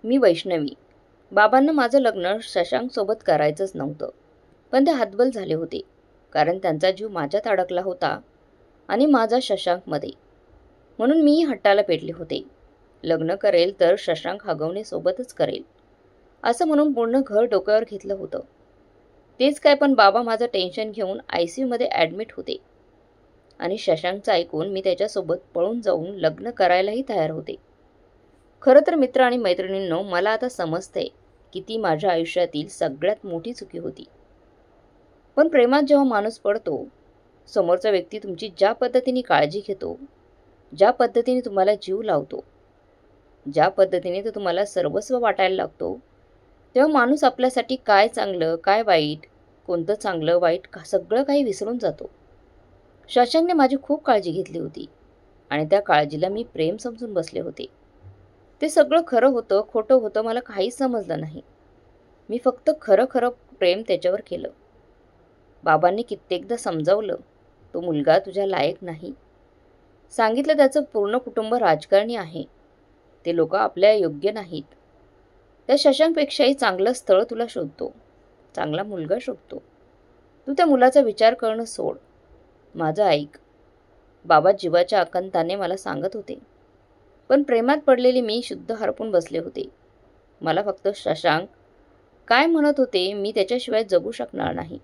मी वैष्णवी. बाबांना माझं लग्न शशांकसोबत करायचंच नव्हतं. पण ते हतबल झाले होते. कारण त्यांचा जीव माझ्यात अडकला होता आणि माझा शशांकमध्ये. म्हणून मीही हट्टाला पेटले होते. लग्न करेल तर शशांक हगवणेसोबतच करेल, असं म्हणून पूर्ण घर डोक्यावर घेतलं होतं. तेच काय, पण बाबा माझं टेन्शन घेऊन ICUमध्ये ॲडमिट होते. आणि शशांकचं ऐकून मी त्याच्यासोबत पळून जाऊन लग्न करायलाही तयार होते. खरं तर मित्र आणि मैत्रिणींनो, मला आता समजतंय की ती माझ्या आयुष्यातील सगळ्यात मोठी चुकी होती. पण प्रेमात जेव्हा माणूस पडतो, समोरचा व्यक्ती तुमची ज्या पद्धतीने काळजी घेतो, ज्या पद्धतीने तुम्हाला जीव लावतो, ज्या पद्धतीने तो तुम्हाला सर्वस्व वाटायला लागतो, तेव्हा माणूस आपल्यासाठी काय चांगलं, काय वाईट, कोणतं चांगलं वाईट सगळं काही विसरून जातो. शशांकने माझी खूप काळजी घेतली होती आणि त्या काळजीला मी प्रेम समजून बसले होते. ते सगळं खरं होतं, खोटं होतं, मला काहीच समजलं नाही. मी फक्त खरं खरं प्रेम त्याच्यावर केलं. बाबांनी कित्येकदा समजावलं, तो मुलगा तुझ्या लायक नाही. सांगितलं त्याचं पूर्ण कुटुंब राजकारणी आहे, ते लोक आपल्या योग्य नाहीत. त्या शशांकपेक्षाही चांगलं स्थळ तुला शोधतो, चांगला मुलगा शोधतो. तू त्या मुलाचा विचार करणं सोड, माझं ऐक. बाबा जीवाच्या आकांताने मला सांगत होते. पण प्रेमात पडलेली मी शुद्ध हरपून बसले होते. मला फक्त शशांक काय म्हणत होते मी त्याच्याशिवाय जगू शकणार नाही,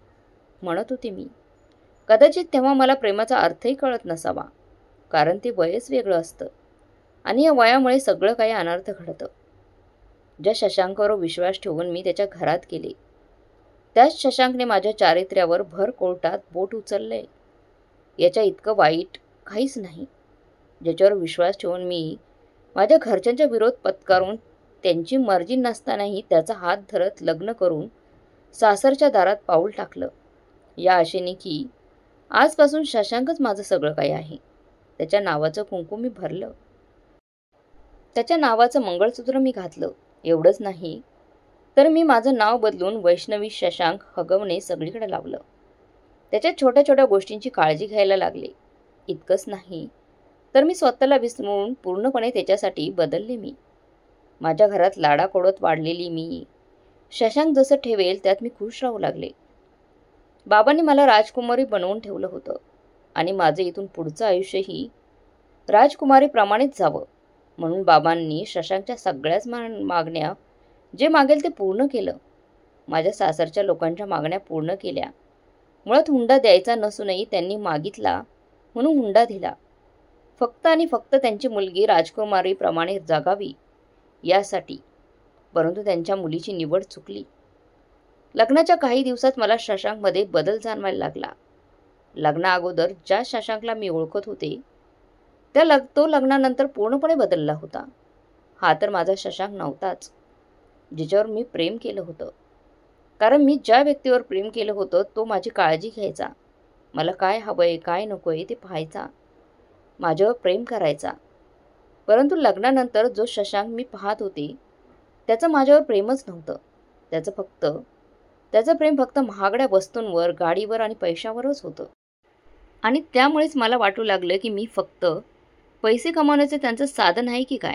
म्हणत होते मी. कदाचित तेव्हा मला प्रेमाचा अर्थही कळत नसावा, कारण ते वयच वेगळं असतं आणि या वयामुळे सगळं काही अनर्थ घडतं. ज्या शशांकावर विश्वास ठेवून मी त्याच्या घरात गेले, त्याच शशांकने माझ्या चारित्र्यावर भर कोर्टात बोट उचलले. याच्या इतकं वाईट काहीच नाही. ज्याच्यावर विश्वास ठेवून मी माझ्या घरच्यांचा विरोध पत्करून त्यांची मर्जी नसतानाही त्याचा हात धरत लग्न करून सासरच्या दारात पाऊल टाकलं, या आशेने की आजपासून शशांकच माझं सगळं काही आहे. त्याच्या नावाचं कुंकू मी भरलं, त्याच्या नावाचं मंगळसूत्र मी घातलं. एवढंच नाही तर मी माझं नाव बदलून वैष्णवी शशांक हगवणे सगळीकडे लावलं. त्याच्या छोट्या छोट्या गोष्टींची काळजी घ्यायला लागले. इतकंच नाही तर मी स्वतःला विसरून पूर्णपणे त्याच्यासाठी बदलले. मी माझ्या घरात लाडाकोडत वाढलेली मी शशांक जसं ठेवेल त्यात मी खुश राहू लागले. बाबांनी मला राजकुमारी बनवून ठेवलं होतं आणि माझं इथून पुढचं आयुष्यही राजकुमारीप्रमाणेच जावं म्हणून बाबांनी शशांकच्या सगळ्याच मागण्या जे मागेल ते पूर्ण केलं. माझ्या सासरच्या लोकांच्या मागण्या पूर्ण केल्या. मुळात हुंडा द्यायचा नसूनही त्यांनी मागितला म्हणून हुंडा दिला, फक्त आणि फक्त त्यांची मुलगी राजकुमारीप्रमाणे जगावी यासाठी. परंतु त्यांच्या मुलीची निवड चुकली. लग्नाच्या काही दिवसात मला शशांकमध्ये बदल जाणवायला लागला. लग्नाअगोदर ज्या शशांकला मी ओळखत होते तो लग्नानंतर पूर्णपणे बदलला होता. हा तर माझा शशांक नव्हताच, जिच्यावर मी प्रेम केलं होतं. कारण मी ज्या व्यक्तीवर प्रेम केलं होतं तो माझी काळजी घ्यायचा, मला काय हवंय काय नकोय ते पाहायचा, माझ्यावर प्रेम करायचा. परंतु लग्नानंतर जो शशांक मी पाहत होते त्याचं माझ्यावर प्रेमच नव्हतं. त्याचं प्रेम फक्त महागड्या वस्तूंवर, गाडीवर आणि पैशावरच होतं. आणि त्यामुळेच मला वाटू लागलं की मी फक्त पैसे कमावण्याचं त्यांचं साधन आहे की काय.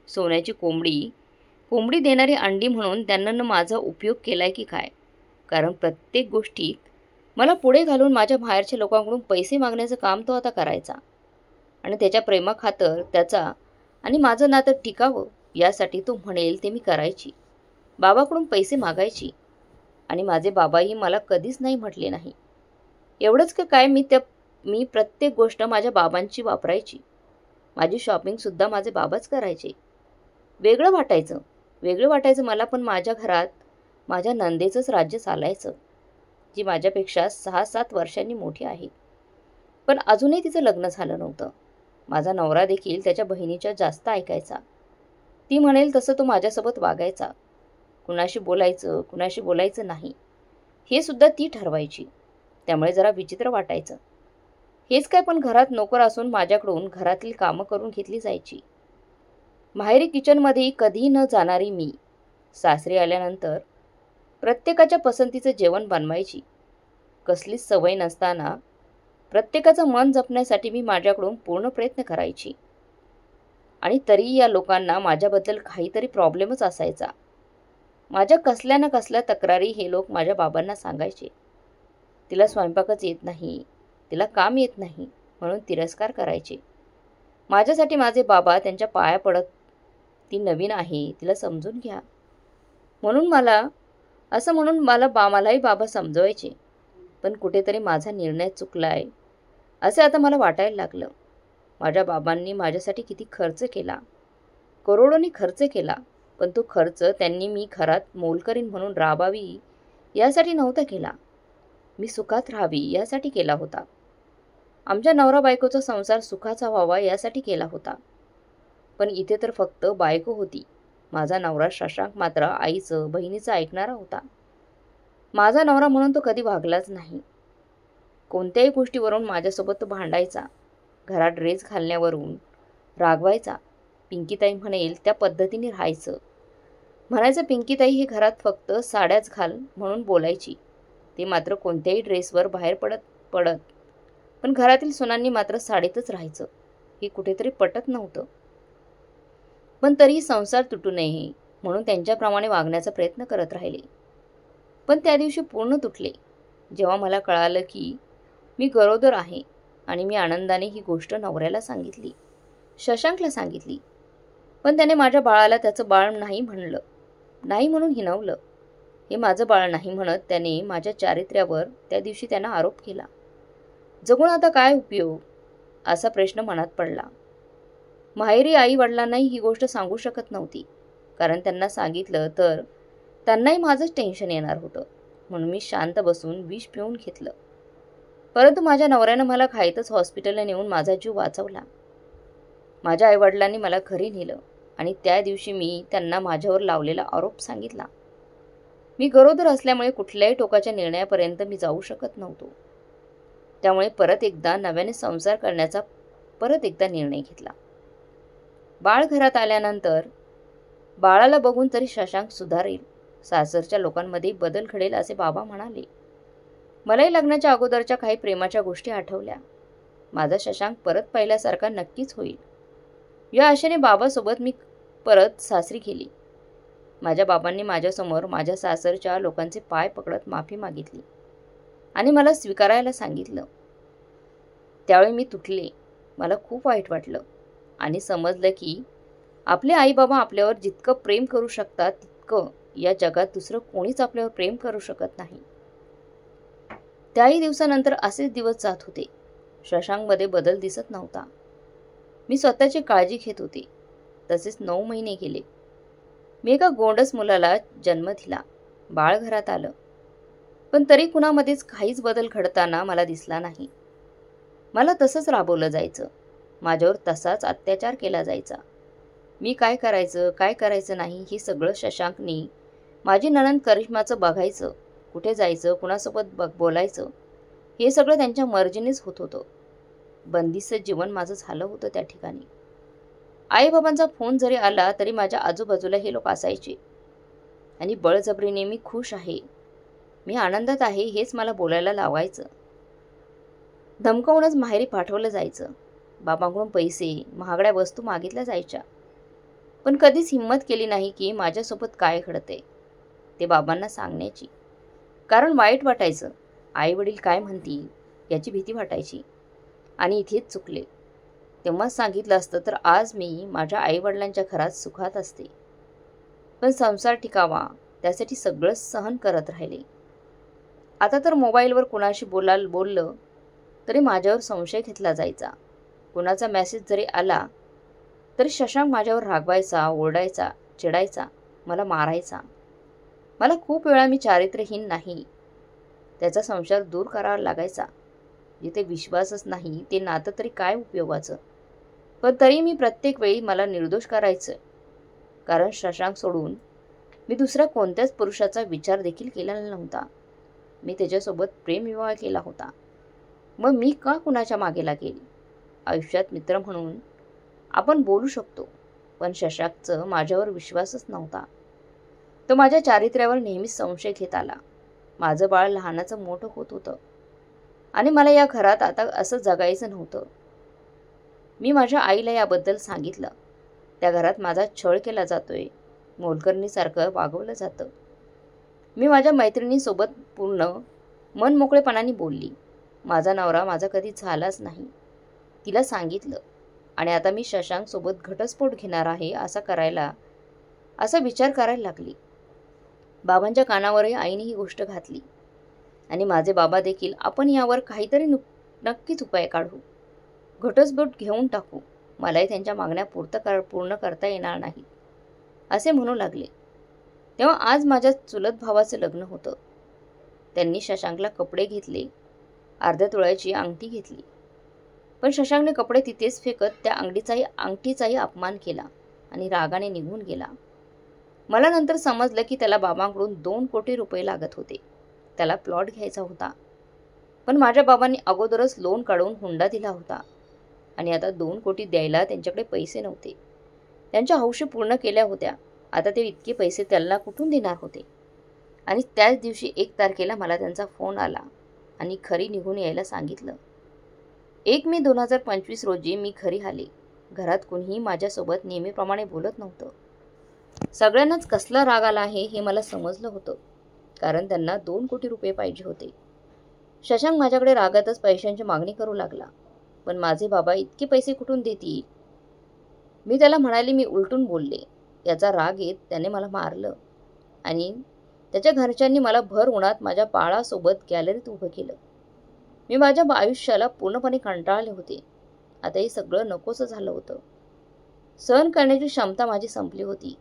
सोन्याची कोंबडी देणारी अंडी म्हणून त्यांना माझा उपयोग केलाय की काय. कारण प्रत्येक गोष्टीत मला पुढे घालून माझ्या बाहेरच्या लोकांकडून पैसे मागण्याचं काम तो आता करायचा. आणि त्याच्या प्रेमाखातर त्याचा आणि माझं नातं टिकावं यासाठी तो म्हणेल ते मी करायची. बाबाकडून पैसे मागायची आणि माझे बाबाही मला कधीच नाही म्हटले नाही. एवढंच का काय, मी प्रत्येक गोष्ट माझ्या बाबांची वापरायची. माझी शॉपिंगसुद्धा माझे बाबाच करायचे. वेगळं वाटायचं मला, पण माझ्या घरात माझ्या नंदेचंच राज्य चालायचं, जी माझ्यापेक्षा 6-7 वर्षांनी मोठी आहे. पण अजूनही तिचं लग्न झालं नव्हतं. माझा नवरा देखील त्याच्या बहिणीच्या जास्त ऐकायचा. ती म्हणेल तसं तो माझ्यासोबत वागायचा. कुणाशी बोलायचं नाही हे सुद्धा ती ठरवायची. त्यामुळे जरा विचित्र वाटायचं. हेच काय, पण घरात नोकर असून माझ्याकडून घरातील कामं करून घेतली जायची. माहेरी किचनमध्येही कधीही न जाणारी मी सासरी आल्यानंतर प्रत्येकाच्या पसंतीचं जेवण बनवायची. कसलीच सवय नसताना प्रत्येकाचं मन जपण्यासाठी मी माझ्याकडून पूर्ण प्रयत्न करायची. आणि तरी या लोकांना माझ्याबद्दल काहीतरी प्रॉब्लेमच असायचा. माझ्या कसल्या ना कसल्या तक्रारी हे लोक माझ्या बाबांना सांगायचे. तिला स्वयंपाकच येत नाही, तिला काम येत नाही म्हणून तिरस्कार करायचे. माझ्यासाठी माझे बाबा त्यांच्या पाया पडत, ती नवीन आहे, तिला समजून घ्या म्हणून मलाही बाबा समजवायचे. पण कुठेतरी माझा निर्णय चुकलाय असे आता मला वाटायला लागलं. माझ्या बाबांनी माझ्यासाठी किती खर्च केला, करोडोनी खर्च केला, पण तो खर्च त्यांनी मी घरात मोलकरीण म्हणून राबावी यासाठी नव्हता केला. मी सुखात राहावी यासाठी केला होता. आमच्या नवरा बायकोचा संसार सुखाचा व्हावा यासाठी केला होता. पण इथे तर फक्त बायको होती. माझा नवरा शशांक मात्र आईचं बहिणीचं ऐकणारा होता. माझा नवरा म्हणून तो कधी वागलाच नाही. कोणत्याही गोष्टीवरून माझ्यासोबत तो भांडायचा. घरात ड्रेस घालण्यावरून रागवायचा. पिंकीताई म्हणेल त्या पद्धतीने राहायचं. म्हणायचं पिंकीताई हे घरात फक्त साड्याच घाल म्हणून बोलायची. ते मात्र कोणत्याही ड्रेसवर बाहेर पडत पण घरातील सुनांनी मात्र साडीतच राहायचं. हे कुठेतरी पटत नव्हतं. पण तरीही संसार तुटू नये म्हणून त्यांच्याप्रमाणे वागण्याचा प्रयत्न करत राहिले. पण त्या दिवशी पूर्ण तुटले जेव्हा मला कळालं की मी गरोदर आहे. आणि मी आनंदाने ही गोष्ट नवऱ्याला सांगितली, शशांकला सांगितली. पण त्याने माझ्या बाळाला त्याचं बाळ नाही म्हणलं, नाही म्हणून हिणवलं. हे माझं बाळ नाही म्हणत त्याने माझ्या चारित्र्यावर त्या दिवशी त्यांना आरोप केला. जगून आता काय उपयोग असा प्रश्न मनात पडला. माहेरी आई वडिलांनाही ही गोष्ट सांगू शकत नव्हती, कारण त्यांना सांगितलं तर त्यांनाही माझंच टेन्शन येणार होतं. म्हणून मी शांत बसून विष पिऊन घेतलं. परंतु माझ्या नवऱ्यानं मला घाईतच हॉस्पिटलला नेऊन माझा जीव वाचवला. माझ्या आईवडिलांनी मला घरी नेलं आणि त्या दिवशी मी त्यांना माझ्यावर लावलेला आरोप सांगितला. मी गरोदर असल्यामुळे कुठल्याही टोकाच्या निर्णयापर्यंत मी जाऊ शकत नव्हतो. त्यामुळे परत एकदा नव्याने संसार करण्याचा निर्णय घेतला. बाळ घरात आल्यानंतर बाळाला बघून तरी शशांक सुधारेल, सासरच्या लोकांमध्ये बदल घडेल असे बाबा म्हणाले. मलाही लग्नाच्या अगोदरच्या काही प्रेमाच्या गोष्टी आठवल्या. माझा शशांक परत पहिल्यासारखा नक्कीच होईल या आशेने बाबासोबत मी परत सासरी गेली. माझ्या बाबांनी माझ्यासमोर माझ्या सासरच्या लोकांचे पाय पकडत माफी मागितली आणि मला स्वीकारायला सांगितलं. त्यावेळी मी तुटले. मला खूप वाईट वाटलं आणि समजलं की आपले आई बाबा आपल्यावर जितकं प्रेम करू शकतात तितकं या जगात दुसरं कोणीच आपल्यावर प्रेम करू शकत नाही. त्याही दिवसानंतर असेच दिवस जात होते. शशांकमध्ये बदल दिसत नव्हता. मी स्वतःची काळजी घेत होते. तसेच 9 महिने गेले. मी एका गोंडस मुलाला जन्म दिला. बाळ घरात आलं. पण तरी कुणामध्येच काहीच बदल घडताना मला दिसला नाही. मला तसंच राबवलं जायचं. माझ्यावर तसाच अत्याचार केला जायचा. मी काय करायचं नाही हे सगळं शशांकनी माझी नणंद करिश्माचं बघायचं. कुठे जायचं, कुणासोबत बोलायचं हे सगळं त्यांच्या मर्जीनेच होत होतं. बंदिस्त जीवन माझं झालं होतं त्या ठिकाणी. आईबाबांचा फोन जरी आला तरी माझ्या आजूबाजूला हे लोक असायचे आणि बळजबरीने मी खुश आहे, मी आनंदात आहे हेच मला बोलायला लावायचं. धमकावूनच माहेरी पाठवलं जायचं. बाबांकडून पैसे, महागड्या वस्तू मागितल्या जायच्या. पण कधीच हिंमत केली नाही की माझ्यासोबत काय घडते ते बाबांना सांगण्याची. कारण वाईट वाटायचं. आई वडील काय म्हणतील याची भीती वाटायची. आणि इथेच चुकले. तेव्हाच सांगितलं असतं तर आज मी माझ्या आईवडिलांच्या घरात सुखात असते. पण संसार टिकावा त्यासाठी सगळं सहन करत राहिले. आता तर मोबाईलवर कुणाशी बोललं तरी माझ्यावर संशय घेतला जायचा. कुणाचा मेसेज जरी आला तरी शशांक माझ्यावर रागवायचा, ओरडायचा, चिडायचा, मला मारायचा. मला खूप वेळा मी चारित्र्यहीन नाही त्याचा संशय दूर करावा लागायचा. जिथे विश्वासच नाही ते नातं तरी काय उपयोगाचं. पण तरी मी प्रत्येक वेळी मला निर्दोष करायचं. कारण शशांक सोडून मी दुसऱ्या कोणत्याच पुरुषाचा विचार देखील केलेला नव्हता. मी त्याच्यासोबत प्रेमविवाह केला होता. मग मी का कुणाच्या मागे लागेल. आयुष्यात मित्र म्हणून आपण बोलू शकतो, पण शशांकचं माझ्यावर विश्वासच नव्हता. तो माझ्या चारित्र्यावर नेहमीच संशय घेत आला. माझं बाळ लहानाचं मोठं होत होतं आणि मला या घरात आता असं जगायचं नव्हतं. मी माझ्या आईला याबद्दल सांगितलं. त्या घरात माझा छळ केला जातोय, मोलकरणीसारखं वागवलं जातं. मी माझ्या मैत्रिणीसोबत पूर्ण मनमोकळेपणाने बोलली. माझा नवरा माझा कधी झालाच नाही, तिला सांगितलं. आणि आता मी शशांकसोबत घटस्फोट घेणार आहे असा विचार करायला लागली. बाबांच्या कानावरही आईने ही गोष्ट घातली आणि माझे बाबा देखील आपण यावर काहीतरी नक्कीच उपाय काढू, घटस्फोट घेऊन टाकू, मलाही त्यांच्या मागण्या पूर्ण करता येणार नाही असे म्हणू लागले. तेव्हा आज माझ्या चुलत भावाचं लग्न होतं. त्यांनी शशांकला कपडे घेतले, अर्ध्या तोळ्याची अंगठी घेतली. पण शशांकने कपडे तिथेच फेकत त्या अंगठीचाही अपमान केला आणि रागाने निघून गेला. मला नंतर समजलं की त्याला बाबांकडून 2 कोटी रुपये लागत होते. त्याला प्लॉट घ्यायचा होता. पण माझ्या बाबांनी अगोदरच लोन काढून हुंडा दिला होता आणि आता 2 कोटी द्यायला त्यांच्याकडे पैसे नव्हते. त्यांच्या हौशी पूर्ण केल्या होत्या. आता ते इतके पैसे त्याला कुठून देणार होते? आणि त्याच दिवशी 1 तारखेला मला त्यांचा फोन आला आणि घरी निघून यायला सांगितलं. 1 मे 2025 रोजी मी घरी आले. घरात कुणीही माझ्यासोबत नेहमीप्रमाणे बोलत नव्हतं. सगळ्यांनाच कसला राग आला आहे हे मला समजलं होतं, कारण त्यांना 2 कोटी रुपये पाहिजे होते. शशांक माझ्याकडे रागातच पैशांची मागणी करू लागला. पण माझे बाबा इतके पैसे कुठून देतील? मी त्याला म्हणाले, मी उलटून बोलले. याचा राग येत त्याने मला मारलं आणि त्याच्या घरच्यांनी मला भर उन्हात माझ्या बाळासोबत गॅलरीत उभं केलं. मी माझ्या आयुष्याला पूर्णपणे कंटाळले होते. आता हे सगळं नकोसं झालं होतं. सहन करण्याची क्षमता माझी संपली होती.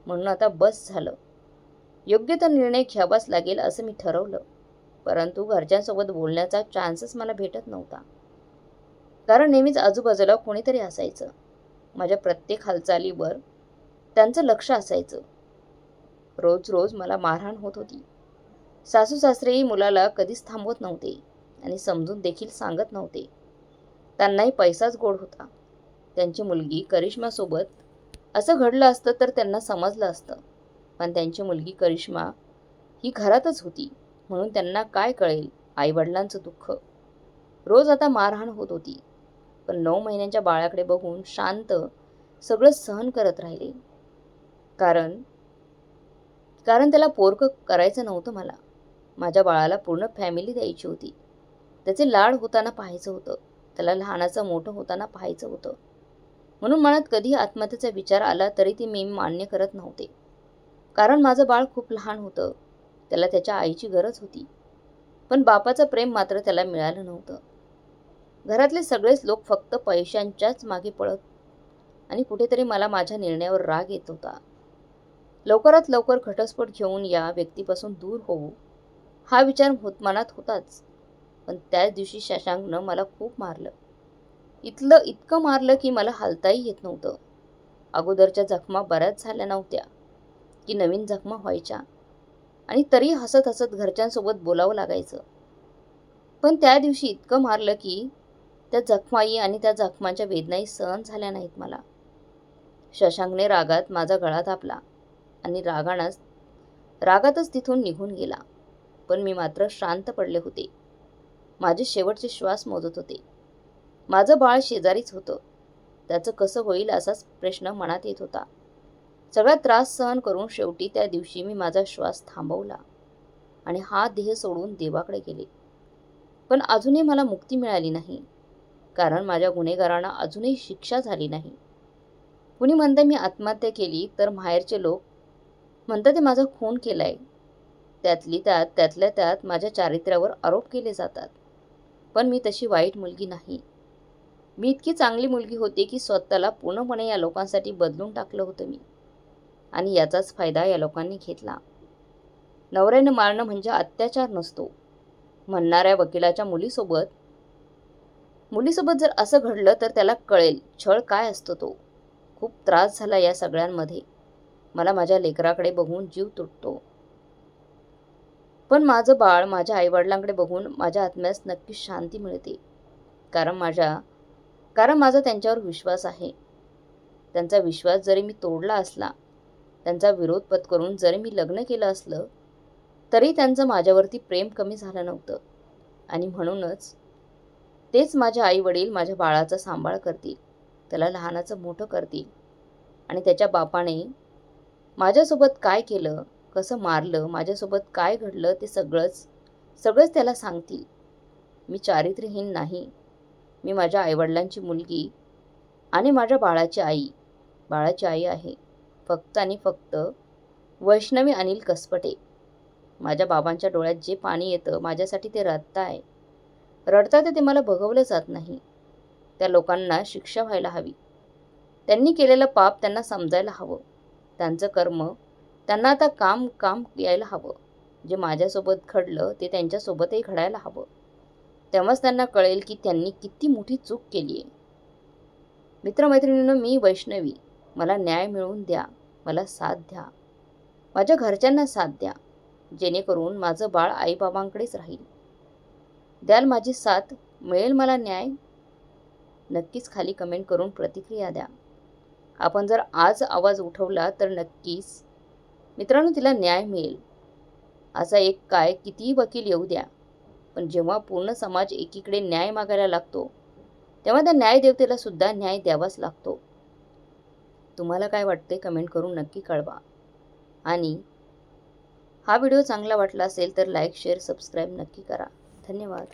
म्हणून आता बस झालं. योग्य तो निर्णय घ्यावाच लागेल असं मी ठरवलं. परंतु घरच्यांसोबत बोलण्याचा चान्सच मला भेटत नव्हता, कारण नेहमीच आजूबाजूला कोणीतरी असायचं. माझ्या प्रत्येक हालचालीवर त्यांचं लक्ष असायचं. रोज मला मारहाण होत होती. सासू सासरेही मुलाला कधीच थांबवत नव्हते आणि समजून देखील सांगत नव्हते. त्यांनाही पैसाच गोड होता. त्यांची मुलगी करिश्मासोबत असं घडलं असतं तर त्यांना समजलं असतं. पण त्यांची मुलगी करिश्मा ही घरातच होती, म्हणून त्यांना काय कळेल आईवडिलांचं दुःख. रोज आता मारहाण होत होती. पण 9 महिन्यांच्या बाळाकडे बघून शांत सगळं सहन करत राहिले. कारण त्याला पोरकं करायचं नव्हतं मला. माझ्या बाळाला पूर्ण फॅमिली द्यायची होती. त्याचे लाड होताना पाहायचं होतं. त्याला लहानाचं मोठं होताना पाहायचं होतं. म्हणून मनात कधी आत्महत्येचा विचार आला तरी ते मी मान्य करत नव्हते. कारण माझं बाळ खूप लहान होतं. त्याला त्याच्या आईची गरज होती. पण बापाचं प्रेम मात्र त्याला मिळालं नव्हतं. घरातले सगळेच लोक फक्त पैशांच्याच मागे पळत आणि कुठेतरी मला माझ्या निर्णयावर राग येत होता. लवकरात लवकर घटस्फोट घेऊन या व्यक्तीपासून दूर होऊ हा विचार मनात होताच. पण त्याच दिवशी शशांकनं मला खूप मारलं. इतकं मारलं की मला हालताही येत नव्हतं. अगोदरच्या जखमा बऱ्याच झाल्या नव्हत्या की नवीन जखमा व्हायच्या आणि तरी हसत हसत घरच्यांसोबत बोलावं लागायचं. पण त्या दिवशी इतकं मारलं की त्या जखमाई आणि त्या जखमांच्या वेदनाही सहन झाल्या नाहीत मला. शशांकने रागात माझा गळा दाबला आणि रागातच तिथून निघून गेला. पण मी मात्र शांत पडले होते. माझे शेवटचे श्वास मोजत होते. माझं बाळ शेजारीच होतं. त्याचं कसं होईल असाच प्रश्न मनात येत होता. सगळा त्रास सहन करून शेवटी त्या दिवशी मी माझा श्वास थांबवला आणि हा देह सोडून देवाकडे गेले. पण अजूनही मला मुक्ती मिळाली नाही, कारण माझ्या गुन्हेगारांना अजूनही शिक्षा झाली नाही. कुणी म्हणतं मी आत्महत्या केली तर माहेरचे लोक म्हणतात ते माझा खून केलाय. त्यातल्या त्यात माझ्या चारित्र्यावर आरोप केले जातात. पण मी तशी वाईट मुलगी नाही. मी इतकी चांगली मुलगी होते की स्वतःला पूर्णपणे या लोकांसाठी बदलून टाकलं होतं मी. आणि याचाच फायदा या लोकांनी घेतला. नवऱ्याने मारणं म्हणजे अत्याचार नसतो म्हणणाऱ्या वकिलाच्या मुलीसोबत जर असं घडलं तर त्याला कळेल छळ काय असतो तो. खूप त्रास झाला या सगळ्यांमध्ये. मला माझ्या लेकराकडे बघून जीव तुटतो. पण माझं बाळ माझ्या आईवडिलांकडे बघून माझ्या आत्म्यास नक्कीच शांती मिळते. कारण माझा त्यांच्यावर विश्वास आहे. त्यांचा विश्वास जरी मी तोडला असला, त्यांचा विरोध पत्करून जरी मी लग्न केलं असलं, तरी त्यांचं माझ्यावरती प्रेम कमी झालं नव्हतं. आणि म्हणूनच तेच माझे आई वडील माझ्या बाळाचा सांभाळ करतील, त्याला लहानाचं मोठं करतील. आणि त्याच्या बापाने माझ्यासोबत काय केलं, कसं मारलं, माझ्यासोबत काय घडलं ते सगळंच त्याला सांगतील. मी चारित्र्यहीन नाही. मी माझ्या आईवडिलांची मुलगी आणि माझ्या बाळाची आई आहे. फक्त आणि फक्त वैष्णवी अनिल कसपटे. माझ्या बाबांच्या डोळ्यात जे पाणी येतं माझ्यासाठी ते रडताय. रडतात ते मला बघवलं जात नाही. त्या लोकांना शिक्षा व्हायला हवी. त्यांनी केलेलं पाप त्यांना समजायला हवं. त्यांचं कर्म त्यांना आता काम यायला हवं. जे माझ्यासोबत घडलं ते त्यांच्यासोबतही घडायला हवं. तेव्हाच त्यांना कळेल की त्यांनी किती मोठी चूक केली आहे. मित्रमैत्रिणींनो, मी वैष्णवी. मला न्याय मिळवून द्या. मला साथ द्या. माझ्या घरच्यांना साथ द्या. जेणेकरून माझं बाळ आईबाबांकडेच राहील. द्याल माझी साथ? मिळेल मला न्याय? नक्कीच खाली कमेंट करून प्रतिक्रिया द्या. आपण जर आज आवाज उठवला तर नक्कीच मित्रांनो तिला न्याय मिळेल. असा एक काय कितीही वकील येऊ द्या, पण जेव्हा पूर्ण समाज एकीकडे न्याय मागायला लागतो तेव्हा त्या न्यायदेवतेला सुद्धा न्याय द्यावाच लागतो. तुम्हाला काय वाटते कमेंट करून नक्की कळवा. आणि हा व्हिडिओ चांगला वाटला असेल तर लाईक, शेअर, सबस्क्राईब नक्की करा. धन्यवाद.